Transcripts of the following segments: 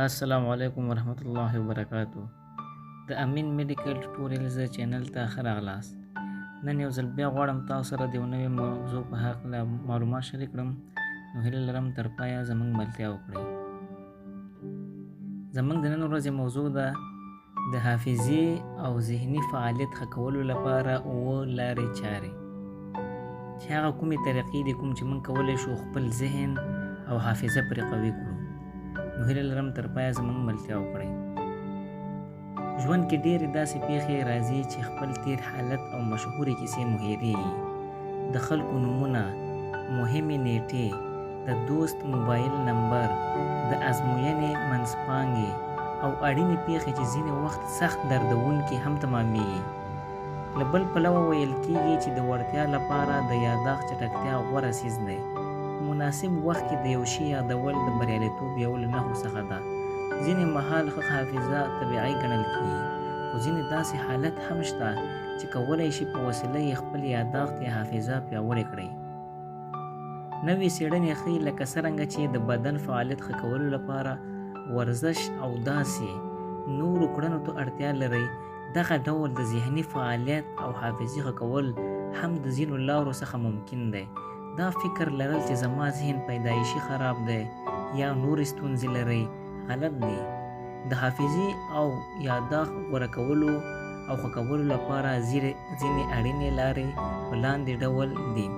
السلام علیکم ورحمت الله وبرکاتو. د امین میډیکل ټوټوریالز چینل ته ښه راغلاست. نن یو ځل بیا غواړم تاسو سره د یو نوې موضوع په هکله معلومات شریک کړم، نو هیله لرم تر پایه زموږ ملتیا وکړئ. زموږ د نن ورځې موضوع ده د حافظې او ذهني فعالیت ښه کولو لپاره 7 لارې چارې، چې هغه کومې طریقې دي کوم چې موږ کولی شو خپل ذهن او حافظه پرې قوي کړو. نو هیله لرم تر پایه زموږ ملتیا وکړئ. ژوند کې ډېرې داسې پیښې راځي چې خپل تیر حالت او مشهورې کیسې مو هېرېږي. د خلکو نومونه، مهمې نیټې، د دوست موبایل نمبر، د ازموینې منځپانګې او اړینې پیښې چې ځینې وخت سخت دردونکې هم تمامېږي. له بل پلوه ویل کېږي چې د وړتیا لپاره د یاداښت چټکتیا غوره څیز دی. مناسب وخت کې د یو شي یادول د بریالیتوب یو له نښو څخه ده. ځینې مهال ښه حافظه طبیعي ګڼل کېږي، خو ځینې داسې حالت هم شته چې کولی شي په وسیله یې خپل یاداښت یا حافظه پیاوړې کړئ. نوې څېړنې ښیي لکه څرنګه چې د بدن فعالیت ښه کولو لپاره ورزش او داسې نورو کړنو ته اړتیا لرئ، دغه ډول د ذهني فعالیت او حافظې ښه کول هم د ځینو لارو څخه ممکن دی. دا فکر لرل چې زما ذهن پیدایشي خراب دی یا نورې ستونزې لرئ غلط دی. د حافظې او یاداښت غوره کولو او ښه کولو لپاره ځینې اړینې لارې په لاندې ډول دي.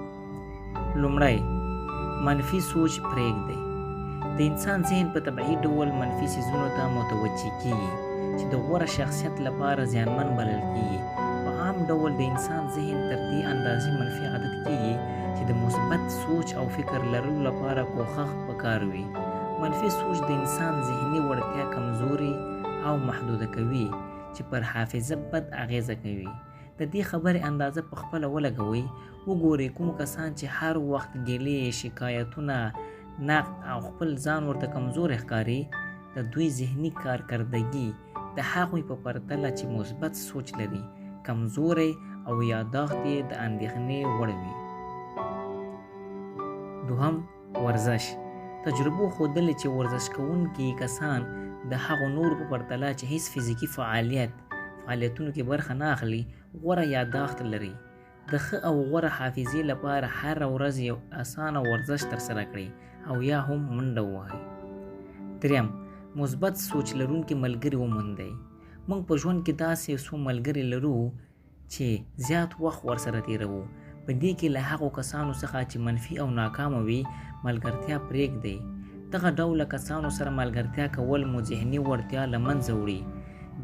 لومړی، منفي سوچ پرېږدئ. د انسان ذهن په طبیعي ډول منفي څیزونو ته متوجه کېږي چې د غوره شخصیت لپاره زیانمن بلل کېږي. په عام ډول د انسان ذهن تر دې اندازې منفي عادت کېږي چې د مثبت سوچ او فکر لرلو لپاره کوښښ پکار وي. منفي سوچ د انسان ذهني وړتیا کمزوري او محدوده کوي چې پر حافظه بد اغیزه کوي. د دې خبرې اندازه په خپله ولګوئ. وګورئ کوم کسان چې هر وخت ګیلې، شکایتونه، نقد او خپل ځان ورته کمزوری ښکاري، د دوی ذهني کارکردګي د هغوی په پرتله چې مثبت سوچ لري کمزوری او یاداښت یې د اندېښنې وړ وي. دوهم، ورزش. تجربو ښودلې چې ورزش کوونکي کسان د هغو نورو په پرتله چې هیڅ فزیکي فعالیتونو کې برخه نه اخلي غوره یاداښت لري. د ښه او غوره حافظې لپاره هره ورځ یو اسانه ورزش ترسره کړئ او یا هم منډه ووهئ. دریم، مثبت سوچ لرونکي ملګري وموندئ. موږ په ژوند کې داسې څو ملګري لرو چې زیات وخت ورسره تیروو. په دې کې له هغو کسانو څخه چې منفي او ناکامه وي ملګرتیا پرېږدئ. دغه ډوله کسانو سره ملګرتیا کول مو ذهني وړتیا له منځه وړي.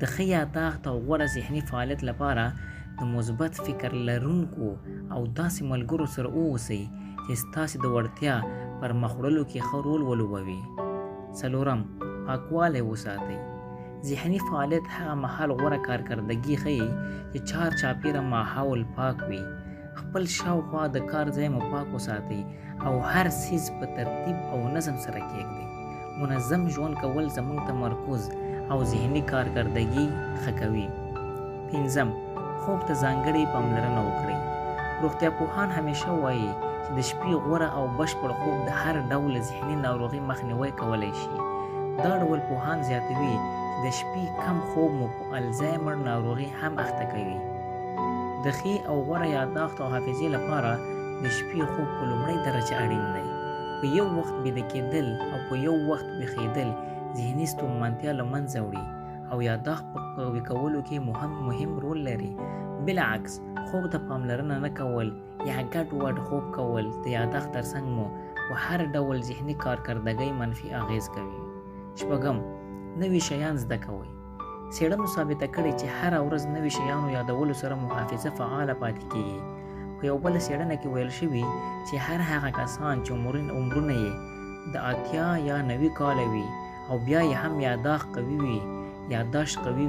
د ښه یاداښت او غوره ذهني فعالیت لپاره د مثبت فکر لرونکو او داسې ملګرو سره واوسئ چې ستاسې د وړتیا پر مخ وړلو کې ښه رول ولوبوي. څلورم، پاکوالی وساتئ. ذهني فعالیت هغه مهال غوره کارکردګي ښیي چې چارچاپېره ماحول پاک وي. خپل شاوخوا د کار ځای مو پاک وساتئ او هر څیز په ترتیب او نظم سره کېږدئ. منظم ژوند کول زموږ تمرکز او ذهني کارکردګي ښه کوي. پنځم، خوب ته ځانګړې پاملرنه وکړئ. روغتیا پوهان همیشه وایي چې د شپې غوره او بشپړ خوب د هر ډول ذهني ناروغۍ مخنیوی کولی شي. دا ډول پوهان زیاتوي چې د شپې کم خوب مو په الزایمر ناروغي هم اخته کوي. د ښې او غوره یاداښت او حافظې لپاره د شپې خوب په لومړۍ درجه اړین دی. په یو وخت بیده کېدل او په یو وخت ویښېدل ذهني ستونزمنتیا له منځه وړي او یاداښت په قوي کولو کې مهم رول لري. بالعکس، خوب ته پاملرنه نه کول یا ګډ وډ خوب کول د یاداښت ترڅنګ مو په هر ډول ذهني کارکردګۍ منفي اغیز کوي. شپږم، نوي شیان زده کوئ. څېړنو ثابته کړې چې هره ورځ نوي شیانو یادولو سره مو حافظه فعاله پاتې کېږي. په یو بله څېړنه کې ویل شوي چې هر هغه کسان چې عمرونه یې د 80 یا 90 کاله وي او بیا یې هم یاداښت قوي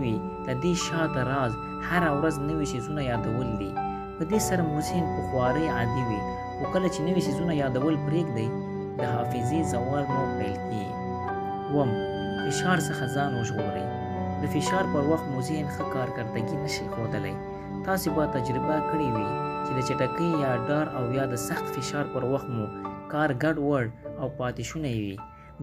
وي، د دې شاته راز هره ورځ نوي څیزونه یادول دي. په دې سره مو ذهن په خوارۍ عادي وي، خو کله چې نوي څیزونه یادول پرېږدئ د حافظې زوال مو پیل کېږي. اووم، فشار څخه ځان وژغورئ. د فشار پر وخت مو ذهن ښه کارکردګي نشي ښودلی. تاسې به تجربه کړې وي چې د چټکۍ یا ډار او یا د سخت فشار پر وخت مو کار ګډ وډ او پاتې شونی وي.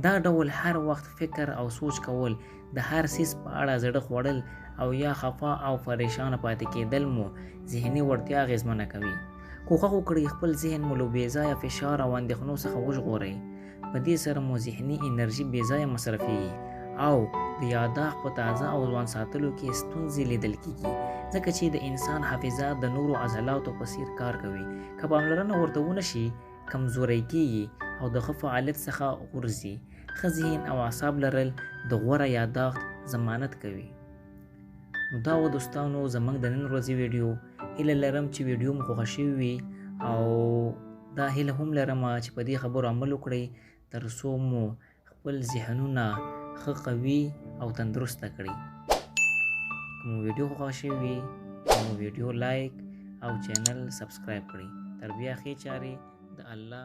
دا ډول هر وخت فکر او سوچ کول د هر سیس په اړه زړه خوړل او یا خفا او پریشان پاتې کېدل مو ذهني وړتیا اغېزمنه کوي. کوښښ وکړئ خپل ذهن مو له بېځایه فشار او اندېښنو څخه وژغورئ. په دې سره مو ذهني انرژي بېځایه مصرفېږي او د یاداښت په تازه او ځوان ساتلو کې ستونزې لیدل کېږي، ځکه چې د انسان حافظه د نورو عضلاتو په څیر کار کوي. که پاملرنه ورته ونه شي کمزوری کېږي او د ښه فعالیت څخه غورځي. ښه ذهن او اعصاب لرل د غوره یاداښت ضمانت کوي. نو دا و دوستانو زموږ د نن ورځې ویډیو. هیله لرم چې ویډیو مو خوښه شوې وي او دا هیله هم لرم چې په دې خبرو عمل وکړئ تر څو مو خپل ذهنونه ښه قوي او تندرسته کړي. که مو ویډیو خوښه شوې وي نو ویډیو لایک او چینل سبسکرایب کړئ. تر بیا ښې چارې د الله